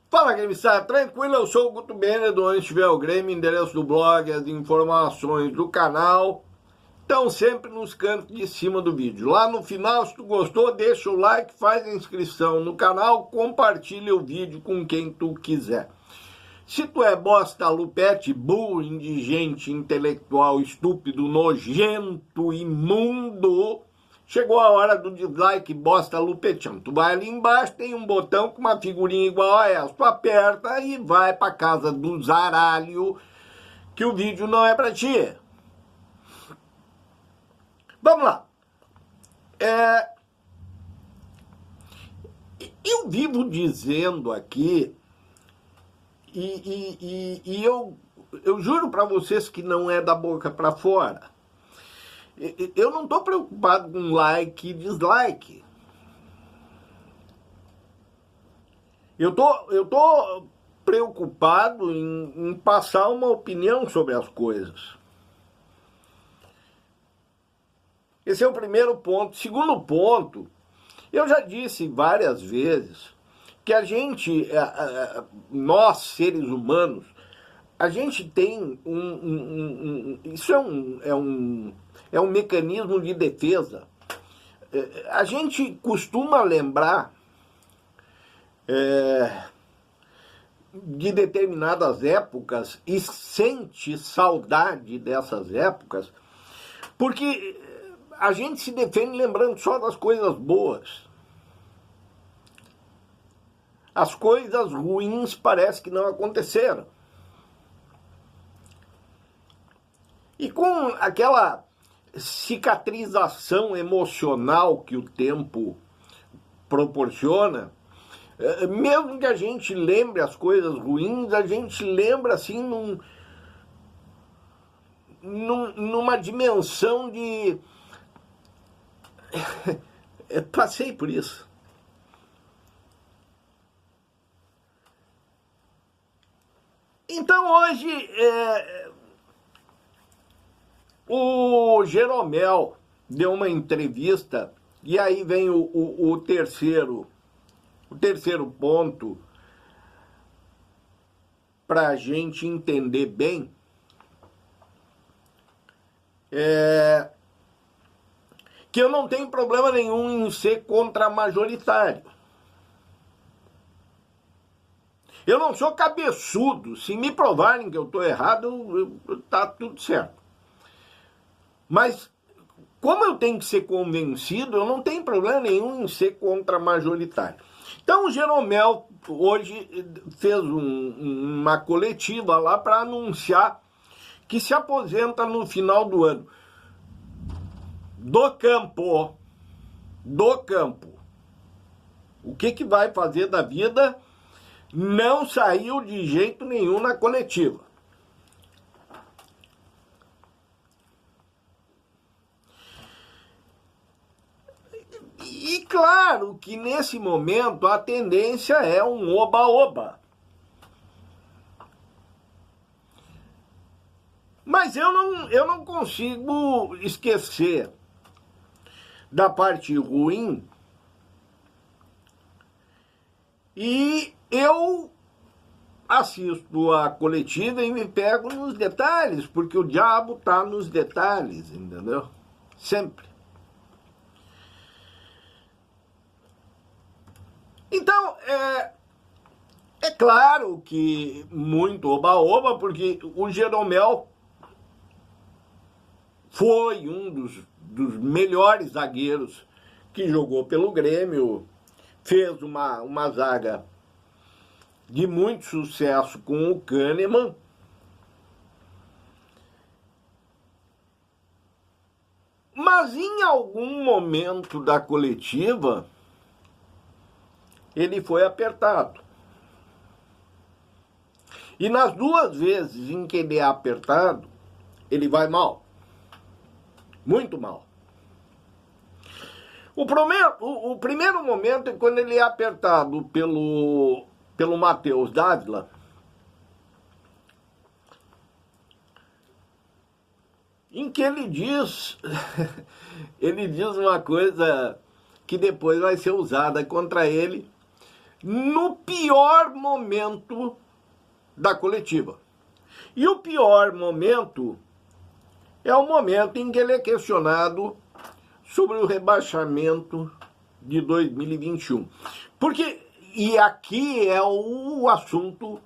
Fala, Grêmio, tranquilo? Eu sou o Guto Bene, do Onde Estiver o Grêmio, endereço do blog, as informações do canal estão sempre nos cantos de cima do vídeo. Lá no final, se tu gostou, deixa o like, faz a inscrição no canal, compartilha o vídeo com quem tu quiser. Se tu é bosta, lupete, burro, indigente, intelectual, estúpido, nojento, imundo, chegou a hora do dislike, bosta, lupetão. Tu vai ali embaixo, tem um botão com uma figurinha igual a essa. Tu aperta e vai pra casa do zaralho, que o vídeo não é pra ti. Vamos lá. Eu vivo dizendo aqui, e eu juro pra vocês que não é da boca pra fora. Eu não estou preocupado com like e dislike. Eu tô preocupado em passar uma opinião sobre as coisas. Esse é o primeiro ponto. Segundo ponto, eu já disse várias vezes que a gente, nós seres humanos, a gente tem isso é um mecanismo de defesa. A gente costuma lembrar de determinadas épocas e sente saudade dessas épocas, porque a gente se defende lembrando só das coisas boas. As coisas ruins parece que não aconteceram. E com aquela cicatrização emocional que o tempo proporciona, mesmo que a gente lembre as coisas ruins, a gente lembra assim numa dimensão de... Passei por isso. Então hoje o Jeromel deu uma entrevista, e aí vem o terceiro ponto para a gente entender bem. Que eu não tenho problema nenhum em ser contra-majoritário. Eu não sou cabeçudo. Se me provarem que eu estou errado, tá tudo certo. Mas, como eu tenho que ser convencido, eu não tenho problema nenhum em ser contra-majoritário. Então, o Jeromel hoje fez uma coletiva lá para anunciar que se aposenta no final do ano. Do campo. O que vai fazer da vida? Não saiu de jeito nenhum na coletiva. E claro que nesse momento a tendência é um oba-oba. Mas eu não consigo esquecer da parte ruim, e eu assisto a coletiva e me pego nos detalhes, porque o diabo está nos detalhes, entendeu? Sempre. Então, é claro que muito oba-oba, porque o Jeromel foi um dos melhores zagueiros que jogou pelo Grêmio, fez uma zaga de muito sucesso com o Kahneman. Mas em algum momento da coletiva, ele foi apertado. E nas duas vezes em que ele é apertado, ele vai mal. Muito mal. O primeiro momento é quando ele é apertado pelo Matheus Dávila, em que ele diz uma coisa que depois vai ser usada contra ele no pior momento da coletiva. E o pior momento é o momento em que ele é questionado sobre o rebaixamento de 2021. Porque, e aqui é o assunto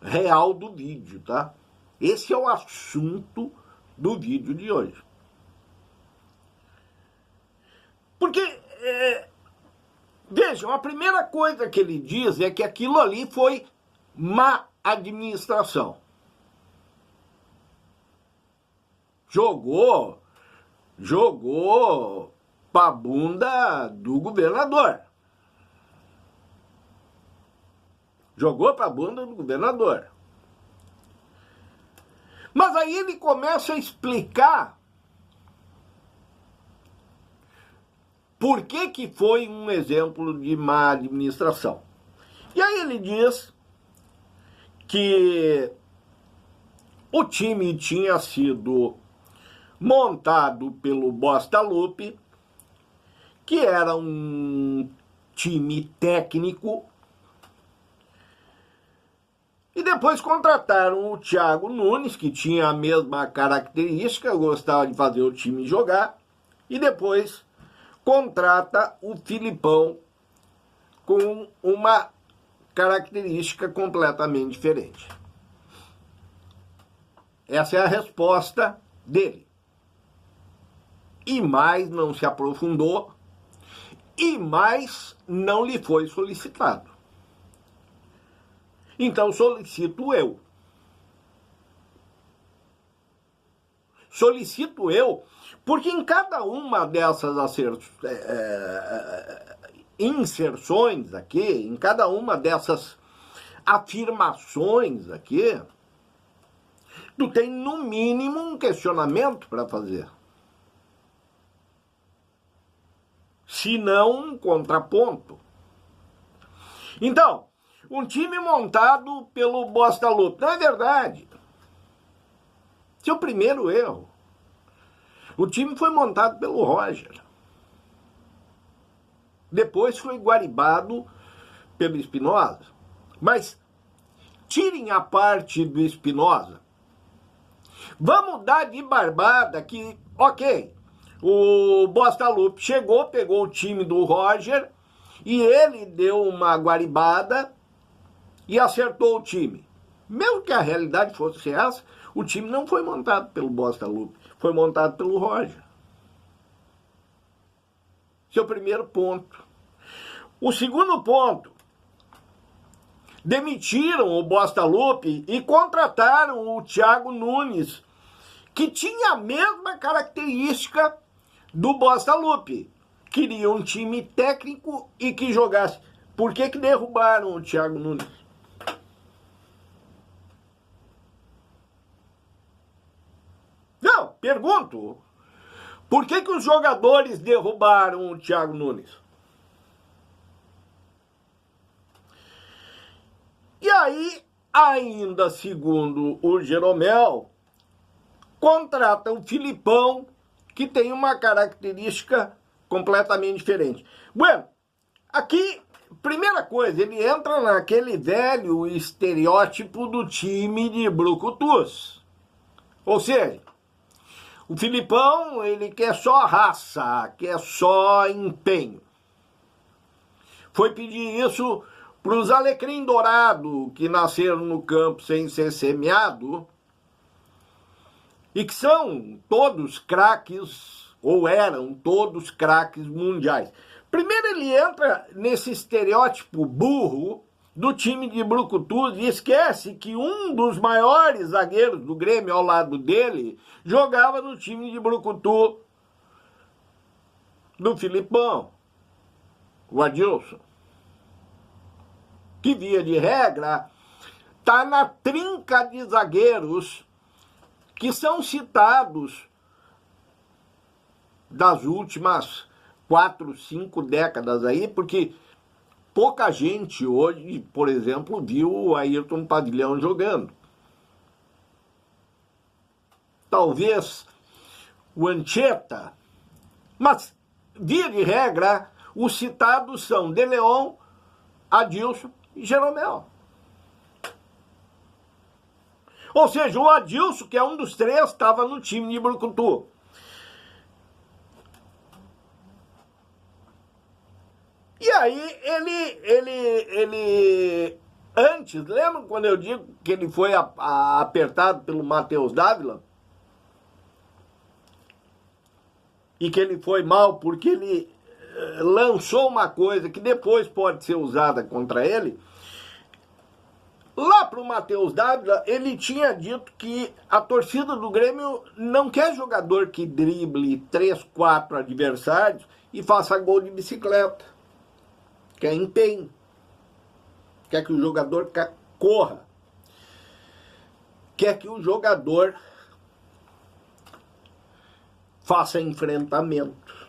real do vídeo, tá? Esse é o assunto do vídeo de hoje. Porque, vejam, a primeira coisa que ele diz é que aquilo ali foi má administração. Jogou pra bunda do governador. Jogou pra bunda do governador. Mas aí ele começa a explicar por que foi um exemplo de má administração. E aí ele diz que o time tinha sido montado pelo Bosta Lupe, que era um time técnico, e depois contrataram o Thiago Nunes, que tinha a mesma característica, gostava de fazer o time jogar, e depois contrata o Filipão com uma característica completamente diferente. Essa é a resposta dele. E mais não se aprofundou, e mais não lhe foi solicitado. Então solicito eu. Solicito eu, porque em cada uma dessas inserções aqui, em cada uma dessas afirmações aqui, tu tem no mínimo um questionamento para fazer. Se não um contraponto. Então, um time montado pelo Bosta Lupe. Não é verdade. Seu primeiro erro. O time foi montado pelo Roger. Depois foi guaribado pelo Espinosa. Mas tirem a parte do Espinosa. Vamos dar de barbada que, ok, o Bosta Lupe chegou, pegou o time do Roger e ele deu uma guaribada e acertou o time. Mesmo que a realidade fosse essa, o time não foi montado pelo Bosta Lupe, foi montado pelo Roger. Esse é o primeiro ponto. O segundo ponto, demitiram o Bosta Lupe e contrataram o Thiago Nunes, que tinha a mesma característica do Bosta Lupe. Queria um time técnico e que jogasse. Por que derrubaram o Thiago Nunes? Não, pergunto. Por que os jogadores derrubaram o Thiago Nunes? E aí, ainda segundo o Jeromel, contrata o Filipão, que tem uma característica completamente diferente. Bueno, aqui, primeira coisa, ele entra naquele velho estereótipo do time de brucutus. Ou seja, o Filipão, ele quer só raça, quer só empenho. Foi pedir isso para os alecrim dourado que nasceram no campo sem ser semeado e que são todos craques, ou eram todos craques mundiais. Primeiro ele entra nesse estereótipo burro do time de brucutus e esquece que um dos maiores zagueiros do Grêmio ao lado dele jogava no time de brucutu do Filipão, o Adilson, que via de regra está na trinca de zagueiros que são citados das últimas 4, 5 décadas aí, porque pouca gente hoje, por exemplo, viu o Ayrton Pavilhão jogando. Talvez o Anchieta, mas, via de regra, os citados são De Leon, Adilson e Jeromel. Ou seja, o Adilson, que é um dos três, estava no time de Brucutu. E aí ele antes, lembra quando eu digo que ele foi apertado pelo Matheus Dávila? E que ele foi mal porque ele lançou uma coisa que depois pode ser usada contra ele. Lá pro Matheus Dávila, ele tinha dito que a torcida do Grêmio não quer jogador que drible 3, 4 adversários e faça gol de bicicleta. Quer empenho. Quer que o jogador corra. Quer que o jogador faça enfrentamento.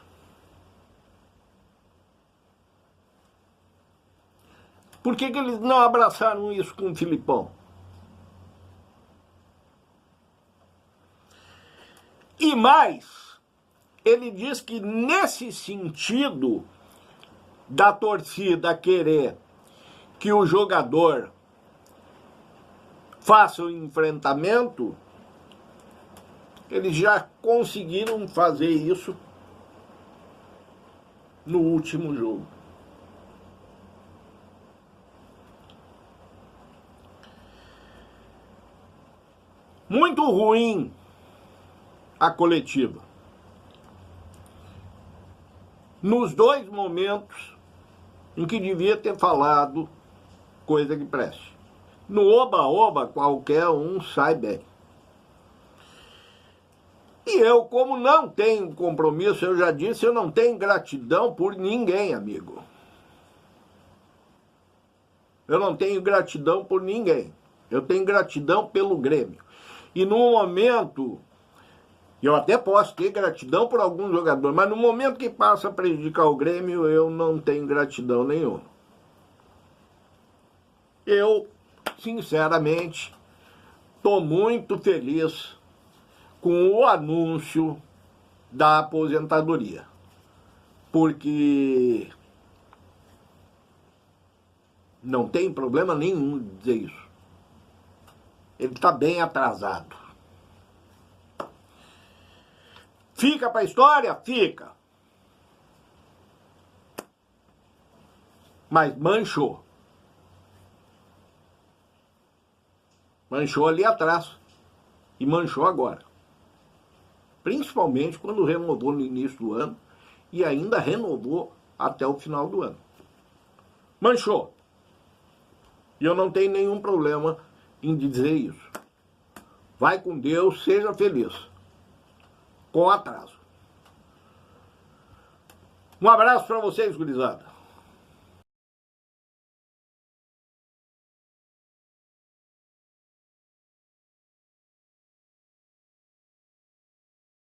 Por que eles não abraçaram isso com o Filipão? E mais, ele diz que nesse sentido da torcida querer que o jogador faça o enfrentamento, eles já conseguiram fazer isso no último jogo. Muito ruim a coletiva. Nos dois momentos em que devia ter falado coisa que preste. No oba-oba, qualquer um sai bem. E eu, como não tenho compromisso, eu já disse, eu não tenho gratidão por ninguém, amigo. Eu não tenho gratidão por ninguém. Eu tenho gratidão pelo Grêmio. E no momento, eu até posso ter gratidão por algum jogador, mas no momento que passa a prejudicar o Grêmio, eu não tenho gratidão nenhuma. Eu, sinceramente, estou muito feliz com o anúncio da aposentadoria. Porque não tem problema nenhum de dizer isso. Ele está bem atrasado. Fica para a história? Fica. Mas manchou. Manchou ali atrás. E manchou agora. Principalmente quando renovou no início do ano. E ainda renovou até o final do ano. Manchou. E eu não tenho nenhum problema em dizer isso. Vai com Deus, seja feliz. Com atraso. Um abraço para vocês, gurizada.